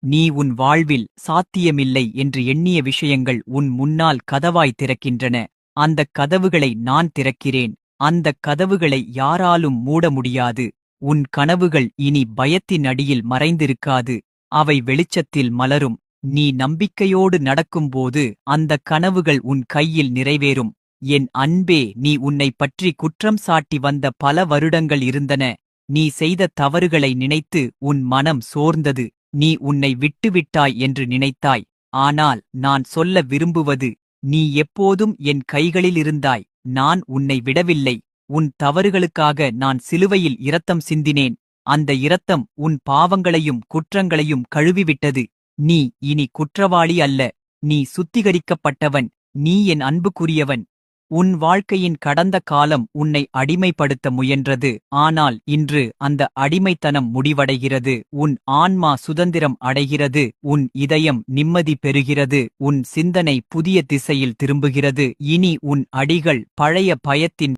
நீ உன் வாழ்வில் சாத்தியமில்லை என்று எண்ணிய விஷயங்கள் உன் முன்னால் கதவாய் திறக்கின்றன. அந்தக் கதவுகளை நான் திறக்கிறேன். அந்தக் கதவுகளை யாராலும் மூட முடியாது. உன் கனவுகள் இனி பயத்தின் அடியில் மறைந்திருக்காது. அவை வெளிச்சத்தில் மலரும். நீ நம்பிக்கையோடு நடக்கும்போது அந்தக் கனவுகள் உன் கையில் நிறைவேறும். என் அன்பே, நீ உன்னைப் பற்றி குற்றம் சாட்டி வந்த பல வருடங்கள் இருந்தன. நீ செய்த தவறுகளை நினைத்து உன் மனம் சோர்ந்தது. நீ உன்னை விட்டுவிட்டாய் என்று நினைத்தாய். ஆனால் நான் சொல்ல விரும்புவது, நீ எப்போதும் என் கைகளிலிருந்தாய். நான் உன்னை விடவில்லை. உன் தவறுகளுக்காக நான் சிலுவையில் இரத்தம் சிந்தினேன். அந்த இரத்தம் உன் பாவங்களையும் குற்றங்களையும் கழுவிவிட்டது. நீ இனி குற்றவாளி அல்ல. நீ சுத்திகரிக்கப்பட்டவன். நீ என் அன்புக்குரியவன். உன் வாழ்க்கையின் கடந்த காலம் உன்னை அடிமைப்படுத்த முயன்றது. ஆனால் இன்று அந்த அடிமைத்தனம் முடிவடைகிறது. உன் ஆன்மா சுதந்திரம் அடைகிறது. உன் இதயம் நிம்மதி பெறுகிறது. உன் சிந்தனை புதிய திசையில் திரும்புகிறது. இனி உன் அடிகள் பழைய பயத்தின்